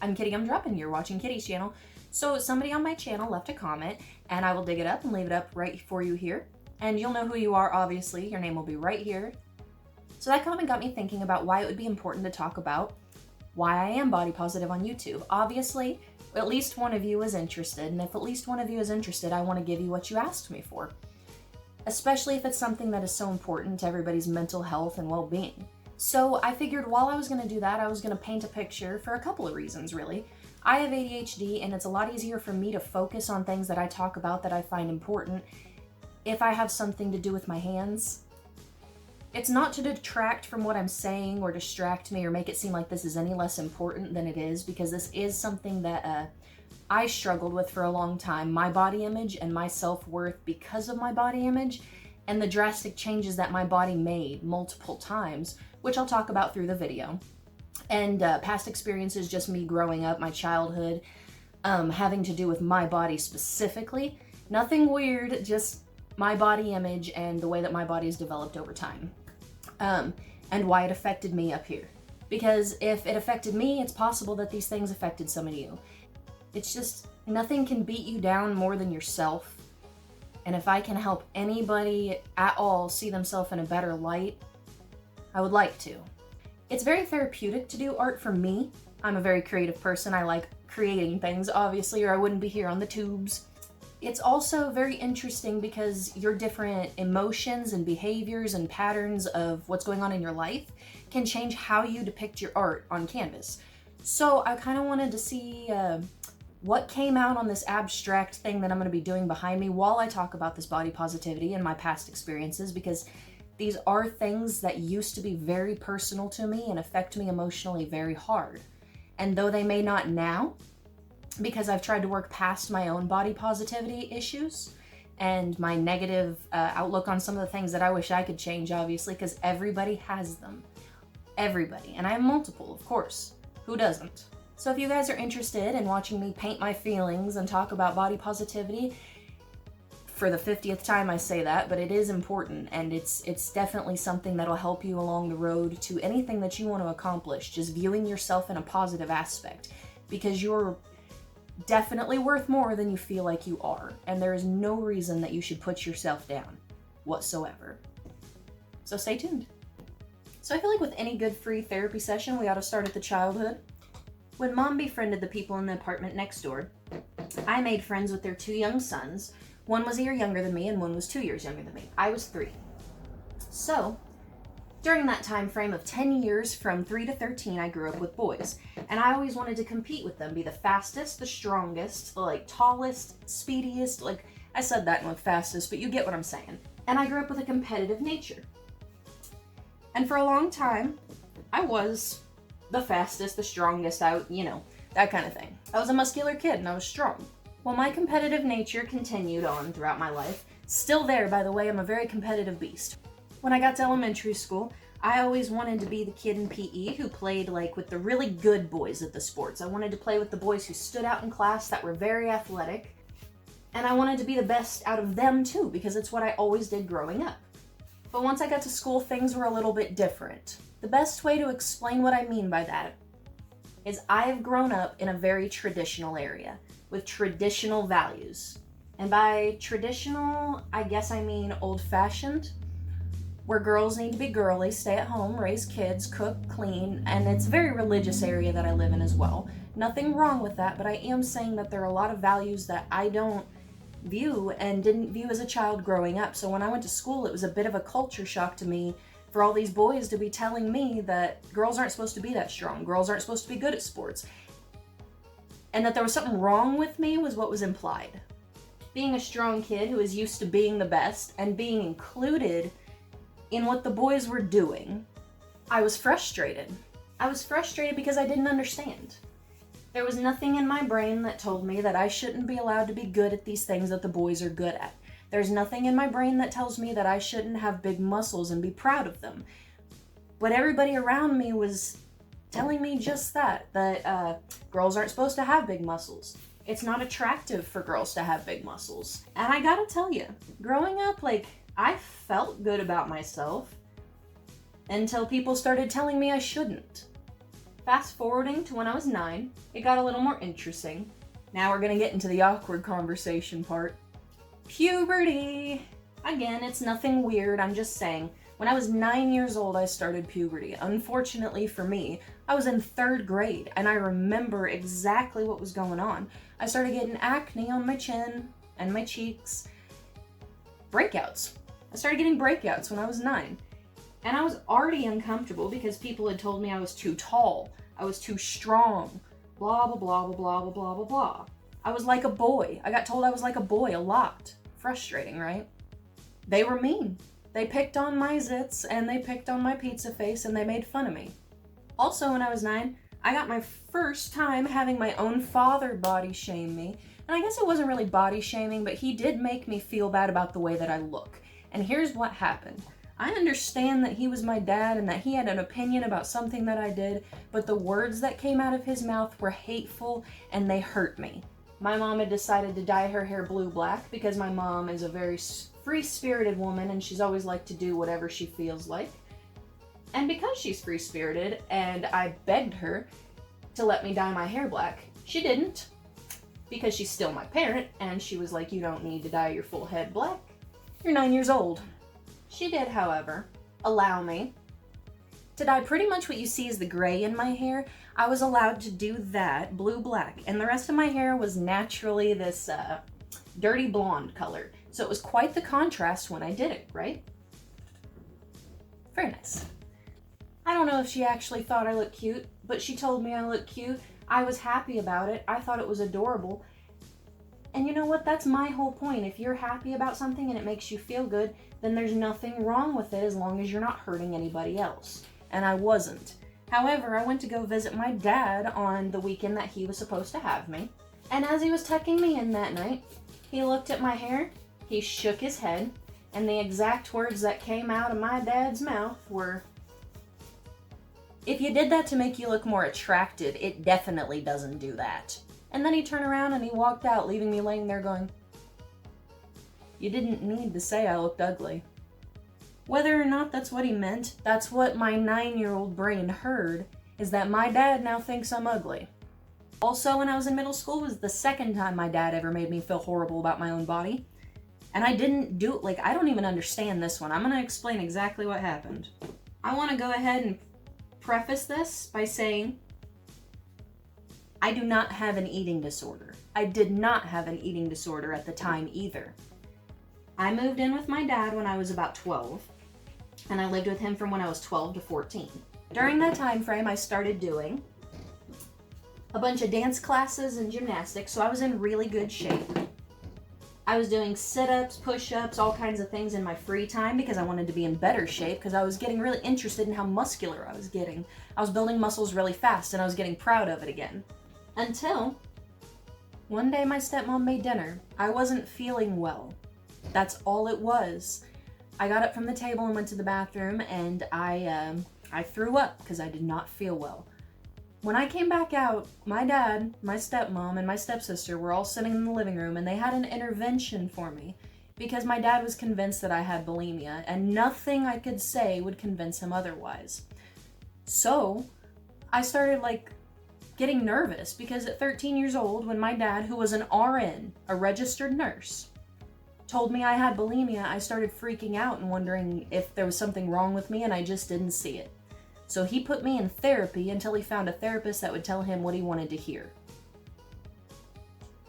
I'm Kitty Gumdrop, you're watching Kitty's channel. So somebody on my channel left a comment, and I will dig it up and leave it up right for you here. And you'll know who you are, obviously. Your name will be right here. So that comment got me thinking about why it would be important to talk about why I am body positive on YouTube. Obviously, at least one of you is interested, and if at least one of you is interested, I want to give you what you asked me for. Especially if it's something that is so important to everybody's mental health and well-being. So I figured while I was going to do that, I was going to paint a picture for a couple of reasons, really. I have ADHD, and it's a lot easier for me to focus on things that I talk about that I find important if I have something to do with my hands. It's not to detract from what I'm saying or distract me or make it seem like this is any less important than it is, because this is something that I struggled with for a long time. My body image and my self-worth because of my body image and the drastic changes that my body made multiple times, which I'll talk about through the video. And past experiences, just me growing up, my childhood, having to do with my body specifically. Nothing weird, just my body image and the way that my body has developed over time. And why it affected me up here. Because if it affected me, it's possible that these things affected some of you. It's just, nothing can beat you down more than yourself. And if I can help anybody at all see themselves in a better light, I would like to. It's very therapeutic to do art for me. I'm a very creative person. I like creating things, obviously, or I wouldn't be here on the tubes. It's also very interesting because your different emotions and behaviors and patterns of what's going on in your life can change how you depict your art on canvas. So I kind of wanted to see what came out on this abstract thing that I'm going to be doing behind me while I talk about this body positivity and my past experiences, because these are things that used to be very personal to me and affect me emotionally very hard. And though they may not now, because I've tried to work past my own body positivity issues and my negative outlook on some of the things that I wish I could change, obviously, because everybody has them. Everybody. And I have multiple, of course. Who doesn't? So if you guys are interested in watching me paint my feelings and talk about body positivity, for the 50th time I say that, but it is important, and it's definitely something that'll help you along the road to anything that you want to accomplish, just viewing yourself in a positive aspect, because you're definitely worth more than you feel like you are, and there is no reason that you should put yourself down whatsoever. So stay tuned. So I feel like with any good free therapy session, we ought to start at the childhood. When Mom befriended the people in the apartment next door, I made friends with their 2 young sons. One was a year younger than me and one was 2 years younger than me. I was 3. So, during that time frame of 10 years from 3 to 13, I grew up with boys. And I always wanted to compete with them, be the fastest, the strongest, the tallest, speediest, I said that with fastest, but you get what I'm saying. And I grew up with a competitive nature. And for a long time, I was the fastest, the strongest, that kind of thing. I was a muscular kid and I was strong. Well, my competitive nature continued on throughout my life. Still there, by the way, I'm a very competitive beast. When I got to elementary school, I always wanted to be the kid in PE who played with the really good boys at the sports. I wanted to play with the boys who stood out in class, that were very athletic. And I wanted to be the best out of them too, because it's what I always did growing up. But once I got to school, things were a little bit different. The best way to explain what I mean by that is I've grown up in a very traditional area with traditional values. And by traditional, I guess I mean old-fashioned, where girls need to be girly, stay at home, raise kids, cook, clean, and it's a very religious area that I live in as well. Nothing wrong with that, but I am saying that there are a lot of values that I don't view and didn't view as a child growing up. So when I went to school, it was a bit of a culture shock to me for all these boys to be telling me that girls aren't supposed to be that strong, girls aren't supposed to be good at sports, and that there was something wrong with me was what was implied. Being a strong kid who is used to being the best and being included in what the boys were doing, I was frustrated. I was frustrated because I didn't understand. There was nothing in my brain that told me that I shouldn't be allowed to be good at these things that the boys are good at. There's nothing in my brain that tells me that I shouldn't have big muscles and be proud of them. But everybody around me was telling me just that girls aren't supposed to have big muscles. It's not attractive for girls to have big muscles. And I gotta tell you, growing up, I felt good about myself until people started telling me I shouldn't. Fast forwarding to when I was 9, it got a little more interesting. Now we're gonna get into the awkward conversation part. Puberty! Again, it's nothing weird, I'm just saying. When I was 9 years old, I started puberty. Unfortunately for me, I was in 3rd grade, and I remember exactly what was going on. I started getting acne on my chin and my cheeks. Breakouts. I started getting breakouts when I was 9. And I was already uncomfortable because people had told me I was too tall, I was too strong, blah, blah, blah, blah, blah, blah, blah, blah, blah. I was like a boy. I got told I was like a boy a lot. Frustrating, right? They were mean. They picked on my zits, and they picked on my pizza face, and they made fun of me. Also, when I was 9, I got my first time having my own father body shame me. And I guess it wasn't really body shaming, but he did make me feel bad about the way that I look. And here's what happened. I understand that he was my dad and that he had an opinion about something that I did, but the words that came out of his mouth were hateful and they hurt me. My mom had decided to dye her hair blue-black because my mom is a very free-spirited woman and she's always liked to do whatever she feels like. And because she's free-spirited and I begged her to let me dye my hair black, she didn't, because she's still my parent and she was like, you don't need to dye your full head black. You're 9 years old. She did, however, allow me to dye pretty much what you see as the gray in my hair. I was allowed to do that, blue-black, and the rest of my hair was naturally this dirty blonde color. So it was quite the contrast when I did it, right? Very nice. I don't know if she actually thought I looked cute, but she told me I looked cute. I was happy about it. I thought it was adorable. And you know what? That's my whole point. If you're happy about something and it makes you feel good, then there's nothing wrong with it as long as you're not hurting anybody else. And I wasn't. However, I went to go visit my dad on the weekend that he was supposed to have me. And as he was tucking me in that night, he looked at my hair, he shook his head, and the exact words that came out of my dad's mouth were, "If you did that to make you look more attractive, it definitely doesn't do that." And then he turned around and he walked out, leaving me laying there going, "You didn't need to say I looked ugly." Whether or not that's what he meant, that's what my 9-year-old brain heard, is that my dad now thinks I'm ugly. Also, when I was in middle school, was the second time my dad ever made me feel horrible about my own body. And I didn't do it, I don't even understand this one. I'm gonna explain exactly what happened. I wanna go ahead and preface this by saying, I do not have an eating disorder. I did not have an eating disorder at the time either. I moved in with my dad when I was about 12, and I lived with him from when I was 12 to 14. During that time frame, I started doing a bunch of dance classes and gymnastics, so I was in really good shape. I was doing sit-ups, push-ups, all kinds of things in my free time because I wanted to be in better shape because I was getting really interested in how muscular I was getting. I was building muscles really fast and I was getting proud of it again. Until one day my stepmom made dinner. I wasn't feeling well. That's all it was. I got up from the table and went to the bathroom and I threw up because I did not feel well. When I came back out, my dad, my stepmom, and my stepsister were all sitting in the living room and they had an intervention for me because my dad was convinced that I had bulimia and nothing I could say would convince him otherwise. So I started getting nervous because at 13 years old, when my dad, who was an RN, a registered nurse, told me I had bulimia, I started freaking out and wondering if there was something wrong with me and I just didn't see it. So he put me in therapy until he found a therapist that would tell him what he wanted to hear.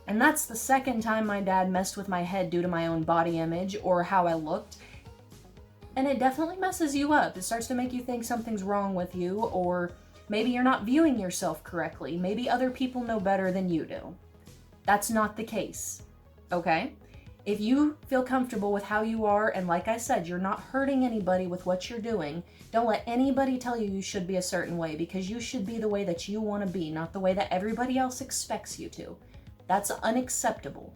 And that's the second time my dad messed with my head due to my own body image or how I looked. And it definitely messes you up. It starts to make you think something's wrong with you, or maybe you're not viewing yourself correctly. Maybe other people know better than you do. That's not the case, okay? If you feel comfortable with how you are, and like I said, you're not hurting anybody with what you're doing, don't let anybody tell you you should be a certain way, because you should be the way that you want to be, not the way that everybody else expects you to. That's unacceptable.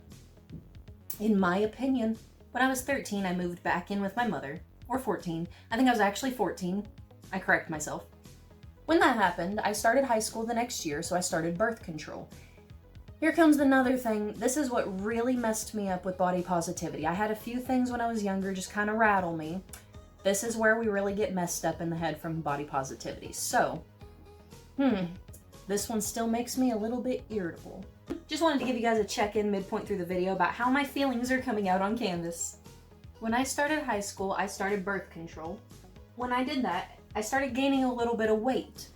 In my opinion, when I was 13, I moved back in with my mother, or 14. I think I was actually 14. I correct myself. When that happened, I started high school the next year, so I started birth control. Here comes another thing. This is what really messed me up with body positivity. I had a few things when I was younger just kind of rattle me. This is where we really get messed up in the head from body positivity. So, This one still makes me a little bit irritable. Just wanted to give you guys a check-in midpoint through the video about how my feelings are coming out on canvas. When I started high school, I started birth control. When I did that, I started gaining a little bit of weight.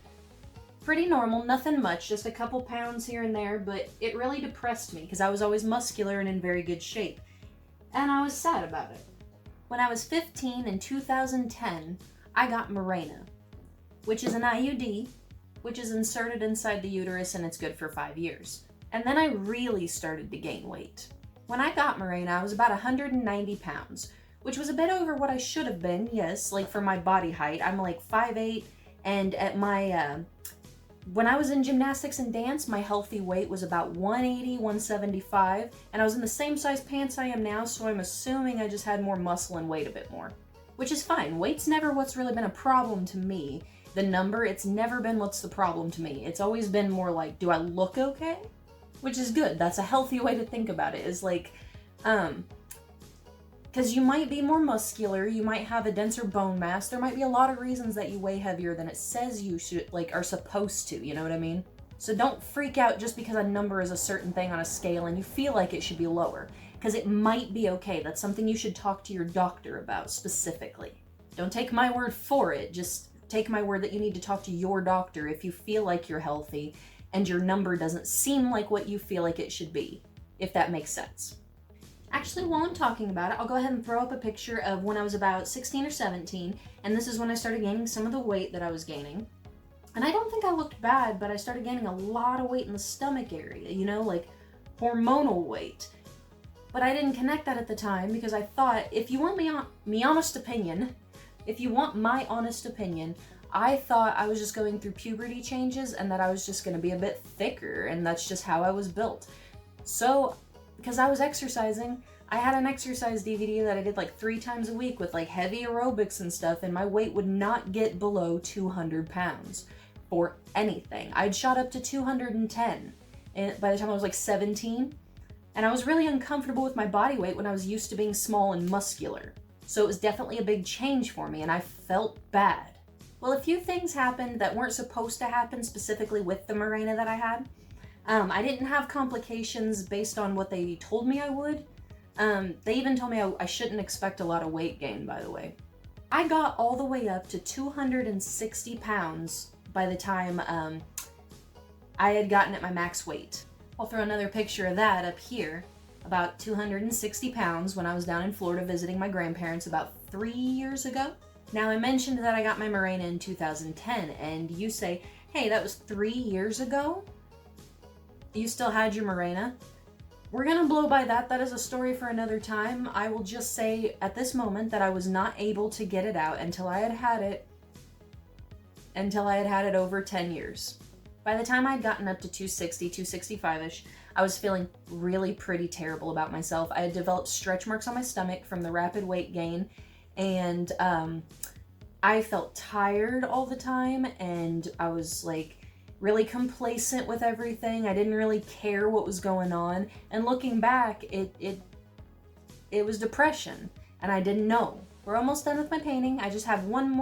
Pretty normal, nothing much, just a couple pounds here and there, but it really depressed me because I was always muscular and in very good shape. And I was sad about it. When I was 15 in 2010, I got Mirena, which is an IUD, which is inserted inside the uterus and it's good for 5 years. And then I really started to gain weight. When I got Mirena, I was about 190 pounds, which was a bit over what I should have been, yes, like for my body height. I'm like 5'8", and at my, when I was in gymnastics and dance, my healthy weight was about 180, 175, and I was in the same size pants I am now, so I'm assuming I just had more muscle and weighed a bit more. Which is fine. Weight's never what's really been a problem to me. The number, it's never been what's the problem to me. It's always been more like, do I look okay? Which is good. That's a healthy way to think about it, is like, because you might be more muscular, you might have a denser bone mass, there might be a lot of reasons that you weigh heavier than it says you should, like, are supposed to, you know what I mean? So don't freak out just because a number is a certain thing on a scale and you feel like it should be lower, because it might be okay. That's something you should talk to your doctor about specifically. Don't take my word for it, just take my word that you need to talk to your doctor if you feel like you're healthy and your number doesn't seem like what you feel like it should be, if that makes sense. Actually, while I'm talking about it, I'll go ahead and throw up a picture of when I was about 16 or 17, and this is when I started gaining some of the weight that I was gaining. And I don't think I looked bad, but I started gaining a lot of weight in the stomach area, you know, like hormonal weight. But I didn't connect that at the time because I thought, if you want my honest opinion, I thought I was just going through puberty changes and that I was just going to be a bit thicker, and that's just how I was built. So, because I was exercising, I had an exercise DVD that I did like 3 times a week with like heavy aerobics and stuff, and my weight would not get below 200 pounds for anything. I'd shot up to 210 and by the time I was like 17, and I was really uncomfortable with my body weight when I was used to being small and muscular. So it was definitely a big change for me, and I felt bad. Well, a few things happened that weren't supposed to happen specifically with the Mirena that I had. I didn't have complications based on what they told me I would. They even told me I shouldn't expect a lot of weight gain, by the way. I got all the way up to 260 pounds by the time I had gotten at my max weight. I'll throw another picture of that up here. About 260 pounds when I was down in Florida visiting my grandparents about 3 years ago. Now, I mentioned that I got my Mirena in 2010, and you say, hey, that was 3 years ago? You still had your Mirena? We're gonna blow by that. That is a story for another time. I will just say at this moment that I was not able to get it out until I had it over 10 years. By the time I'd gotten up to 260, 265-ish, I was feeling really pretty terrible about myself. I had developed stretch marks on my stomach from the rapid weight gain, and I felt tired all the time, and I was like really complacent with everything. I didn't really care what was going on, and looking back, it was depression, and I didn't know. We're almost done with my painting. I just have one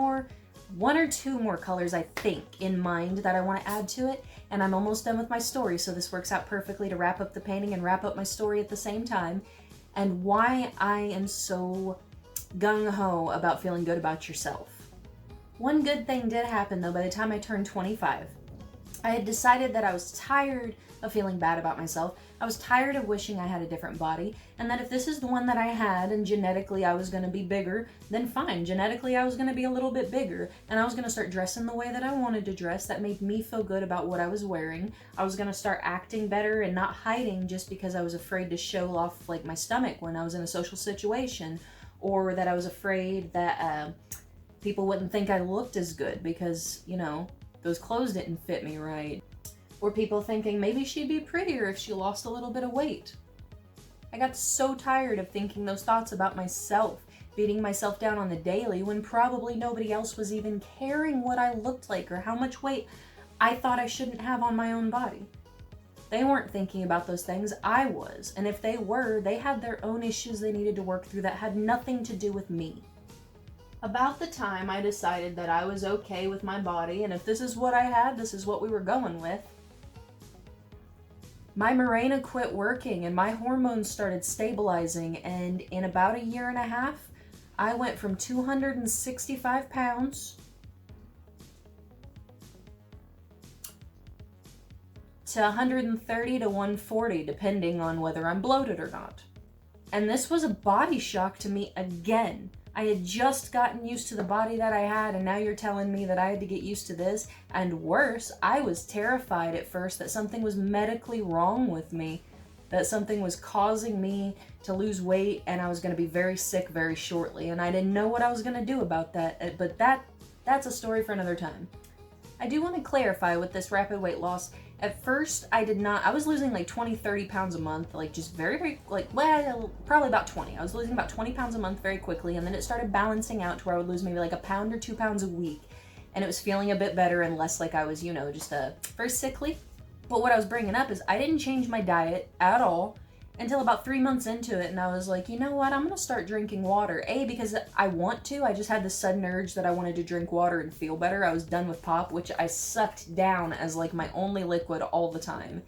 or two more colors, I think, in mind that I want to add to it, and I'm almost done with my story, so this works out perfectly to wrap up the painting and wrap up my story at the same time, and why I am so gung-ho about feeling good about yourself. One good thing did happen, though, by the time I turned 25. I had decided that I was tired of feeling bad about myself. I was tired of wishing I had a different body, and that if this is the one that I had and genetically I was going to be bigger, then fine. Genetically I was going to be a little bit bigger, and I was going to start dressing the way that I wanted to dress that made me feel good about what I was wearing. I was going to start acting better and not hiding just because I was afraid to show off like my stomach when I was in a social situation, or that I was afraid that people wouldn't think I looked as good because, you know, those clothes didn't fit me right. Or people thinking maybe she'd be prettier if she lost a little bit of weight. I got so tired of thinking those thoughts about myself, beating myself down on the daily when probably nobody else was even caring what I looked like or how much weight I thought I shouldn't have on my own body. They weren't thinking about those things, I was. And if they were, they had their own issues they needed to work through that had nothing to do with me. About the time I decided that I was okay with my body, and if this is what I had, this is what we were going with, my Mirena quit working and my hormones started stabilizing, and in about a year and a half, I went from 265 pounds to 130 to 140, depending on whether I'm bloated or not. And this was a body shock to me again. I had just gotten used to the body that I had, and now you're telling me that I had to get used to this. And worse, I was terrified at first that something was medically wrong with me, that something was causing me to lose weight, and I was going to be very sick very shortly. And I didn't know what I was going to do about that, but that's a story for another time. I do want to clarify with this rapid weight loss. At first, I was losing like 20, 30 pounds a month, like just very, well, probably about 20. I was losing about 20 pounds a month very quickly, and then it started balancing out to where I would lose maybe like a pound or 2 pounds a week, and it was feeling a bit better and less like I was, just very sickly. But what I was bringing up is I didn't change my diet at all until about 3 months into it, and I was like, you know what, I'm gonna start drinking water. A, because I want to. I just had this sudden urge that I wanted to drink water and feel better. I was done with pop, which I sucked down as like my only liquid all the time.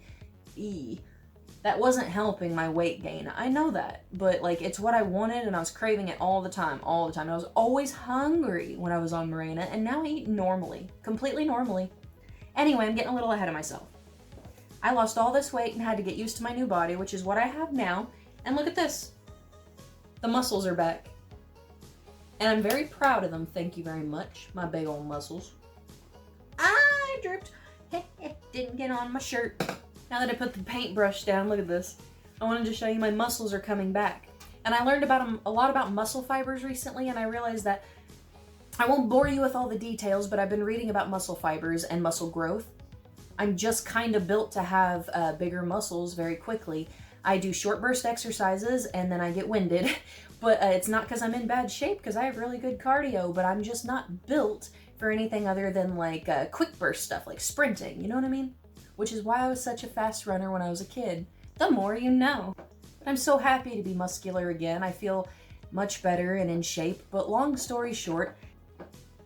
That wasn't helping my weight gain. I know that, but like it's what I wanted, and I was craving it all the time. I was always hungry when I was on Mirena, and now I eat normally, completely normally. Anyway, I'm getting a little ahead of myself. I lost all this weight and had to get used to my new body, which is what I have now. And look at this. The muscles are back. And I'm very proud of them, thank you very much, my big old muscles. I dripped. Didn't get on my shirt. Now that I put the paintbrush down, look at this. I wanted to show you my muscles are coming back. And I learned a lot about muscle fibers recently, and I realized that I won't bore you with all the details, but I've been reading about muscle fibers and muscle growth. I'm just kind of built to have bigger muscles very quickly. I do short burst exercises and then I get winded, but it's not because I'm in bad shape, because I have really good cardio, but I'm just not built for anything other than like quick burst stuff, like sprinting, you know what I mean? Which is why I was such a fast runner when I was a kid. The more you know. But I'm so happy to be muscular again. I feel much better and in shape, but long story short,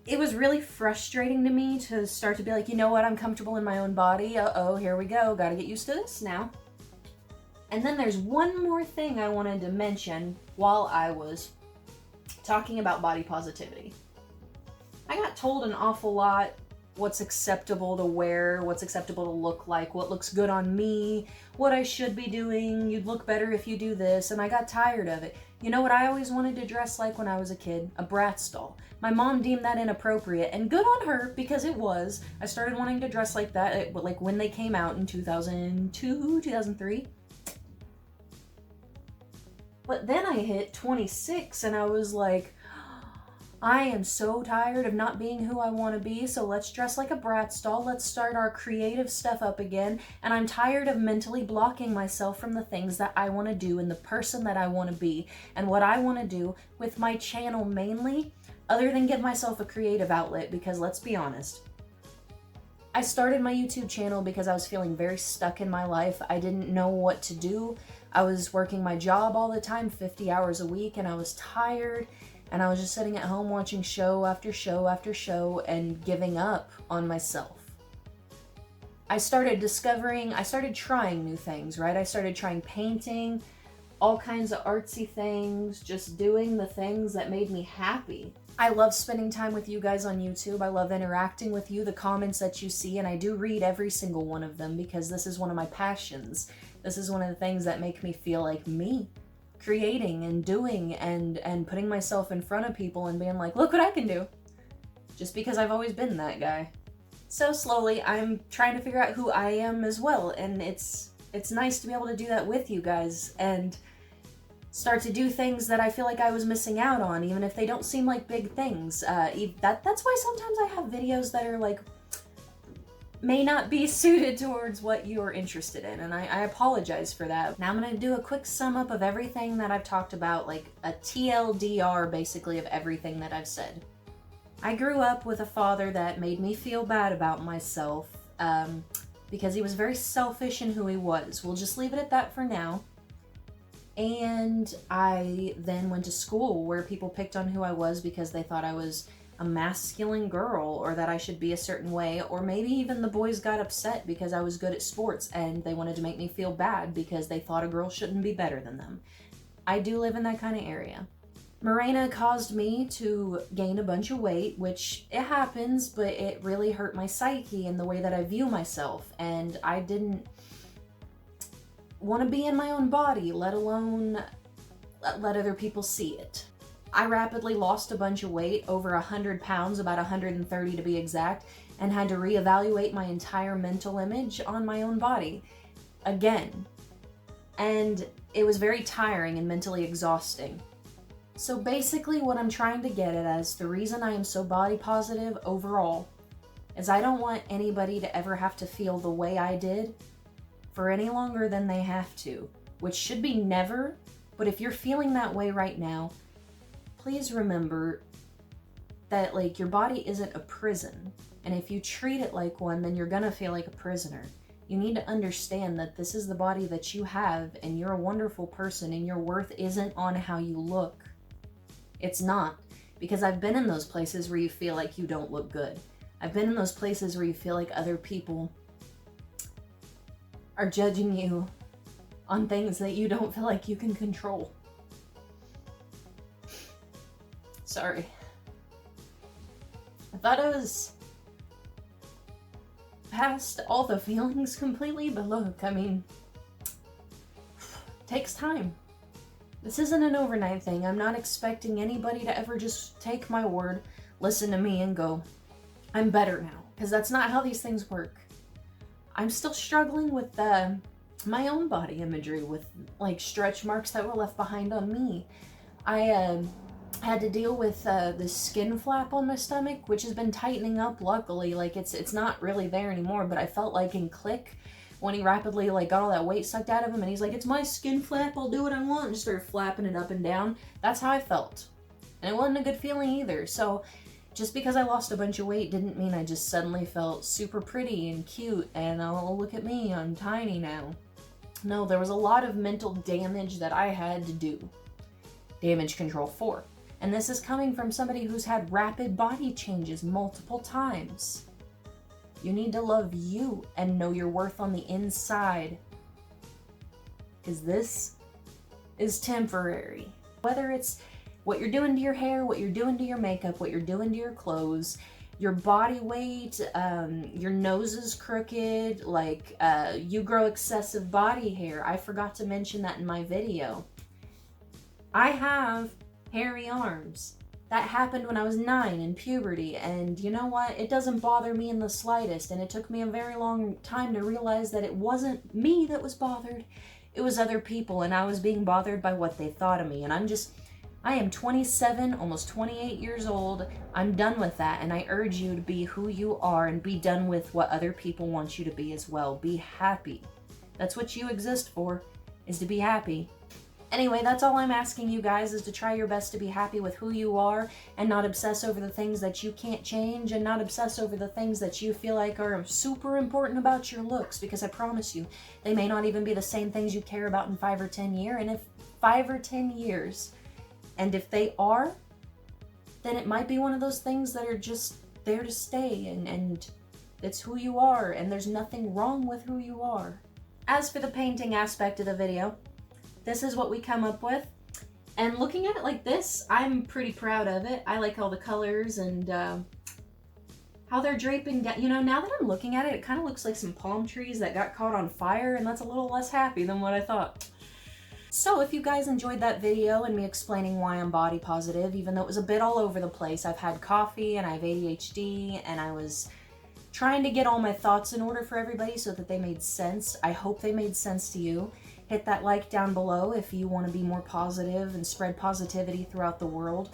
it was really frustrating to me to start to be like, you know what, I'm comfortable in my own body. Uh-oh, here we go. Gotta get used to this now. And then there's one more thing I wanted to mention while I was talking about body positivity. I got told an awful lot what's acceptable to wear, what's acceptable to look like, what looks good on me, what I should be doing, you'd look better if you do this, and I got tired of it. You know what I always wanted to dress like when I was a kid? A Bratz doll. My mom deemed that inappropriate, and good on her, because it was. I started wanting to dress like that, like when they came out in 2002, 2003. But then I hit 26, and I was like, I am so tired of not being who I want to be, so let's dress like a Bratz doll, let's start our creative stuff up again, and I'm tired of mentally blocking myself from the things that I want to do and the person that I want to be, and what I want to do with my channel mainly, other than give myself a creative outlet, because let's be honest, I started my YouTube channel because I was feeling very stuck in my life. I didn't know what to do. I was working my job all the time, 50 hours a week, and I was tired. And I was just sitting at home watching show after show after show and giving up on myself. I started trying new things, right? I started trying painting, all kinds of artsy things, just doing the things that made me happy. I love spending time with you guys on YouTube. I love interacting with you, the comments that you see, and I do read every single one of them because this is one of my passions. This is one of the things that make me feel like me. Creating and doing and putting myself in front of people and being like, look what I can do. Just because I've always been that guy. So slowly I'm trying to figure out who I am as well, and it's nice to be able to do that with you guys and start to do things that I feel like I was missing out on, even if they don't seem like big things. That's why sometimes I have videos that are like may not be suited towards what you're interested in, and I apologize for that. Now I'm going to do a quick sum up of everything that I've talked about, like a TLDR basically of everything that I've said. I grew up with a father that made me feel bad about myself because he was very selfish in who he was. We'll just leave it at that for now. And I then went to school where people picked on who I was because they thought I was a masculine girl or that I should be a certain way, or maybe even the boys got upset because I was good at sports and they wanted to make me feel bad because they thought a girl shouldn't be better than them. I do live in that kind of area. Mirena caused me to gain a bunch of weight, which it happens, but it really hurt my psyche and the way that I view myself, and I didn't want to be in my own body, let alone let other people see it. I rapidly lost a bunch of weight, over 100 pounds, about 130 to be exact, and had to reevaluate my entire mental image on my own body again. And it was very tiring and mentally exhausting. So basically what I'm trying to get at is the reason I am so body positive overall is I don't want anybody to ever have to feel the way I did for any longer than they have to, which should be never, but if you're feeling that way right now, please remember that like your body isn't a prison, and if you treat it like one, then you're gonna feel like a prisoner. You need to understand that this is the body that you have, and you're a wonderful person, and your worth isn't on how you look. It's not, because I've been in those places where you feel like you don't look good. I've been in those places where you feel like other people are judging you on things that you don't feel like you can control. Sorry. I thought I was past all the feelings completely, but look, I mean, it takes time. This isn't an overnight thing. I'm not expecting anybody to ever just take my word, listen to me, and go, I'm better now. Because that's not how these things work. I'm still struggling with my own body imagery, with like stretch marks that were left behind on me. I had to deal with this skin flap on my stomach, which has been tightening up, luckily. Like it's not really there anymore, but I felt like in Click, when he rapidly like got all that weight sucked out of him and he's like, it's my skin flap, I'll do what I want, and just started flapping it up and down. That's how I felt. And it wasn't a good feeling either. So just because I lost a bunch of weight didn't mean I just suddenly felt super pretty and cute and oh, look at me, I'm tiny now. No, there was a lot of mental damage that I had to do. Damage control 4. And this is coming from somebody who's had rapid body changes multiple times. You need to love you and know your worth on the inside. Because this is temporary. Whether it's what you're doing to your hair, what you're doing to your makeup, what you're doing to your clothes, your body weight, your nose is crooked, like you grow excessive body hair. I forgot to mention that in my video. I have hairy arms. That happened when I was 9 in puberty, and you know what? It doesn't bother me in the slightest, and it took me a very long time to realize that it wasn't me that was bothered. It was other people, and I was being bothered by what they thought of me, and I am 27, almost 28 years old. I'm done with that, and I urge you to be who you are and be done with what other people want you to be as well. Be happy. That's what you exist for, is to be happy. Anyway, that's all I'm asking you guys, is to try your best to be happy with who you are and not obsess over the things that you can't change, and not obsess over the things that you feel like are super important about your looks, because I promise you, they may not even be the same things you care about in 5 or 10 years, and if 5 or 10 years, and if they are, then it might be one of those things that are just there to stay, and it's who you are, and there's nothing wrong with who you are. As for the painting aspect of the video, this is what we come up with, and looking at it like this, I'm pretty proud of it. I like all the colors and how they're draping down. You know, now that I'm looking at it, it kind of looks like some palm trees that got caught on fire, and that's a little less happy than what I thought. So if you guys enjoyed that video and me explaining why I'm body positive, even though it was a bit all over the place, I've had coffee and I have ADHD, and I was trying to get all my thoughts in order for everybody so that they made sense. I hope they made sense to you. Hit that like down below if you want to be more positive and spread positivity throughout the world,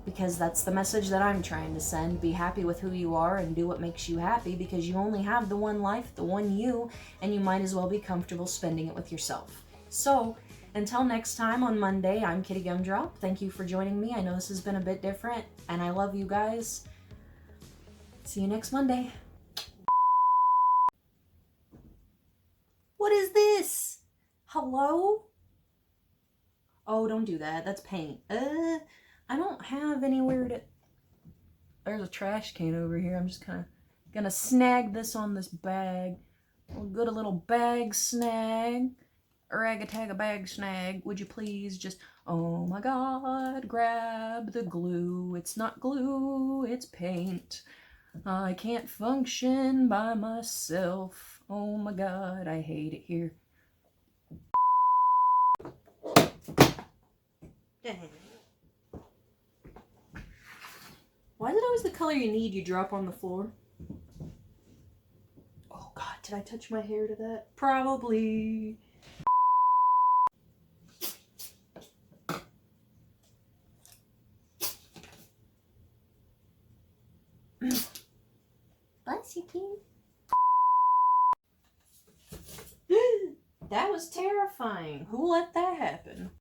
because that's the message that I'm trying to send. Be happy with who you are and do what makes you happy, because you only have the one life, the one you, and you might as well be comfortable spending it with yourself. So, until next time on Monday, I'm Kitty Gumdrop. Thank you for joining me. I know this has been a bit different, and I love you guys. See you next Monday. What is this? Hello? Oh, don't do that. That's paint. I don't have anywhere to... There's a trash can over here. I'm just kind of gonna snag this on this bag. We'll get a little bag snag. Rag-a-tag a bag snag. Would you please just... Oh my god, grab the glue. It's not glue, it's paint. I can't function by myself. Oh my god, I hate it here. Why is it always the color you need you drop on the floor? Oh god, did I touch my hair to that? Probably. Bless you, King. That was terrifying. Who let that happen?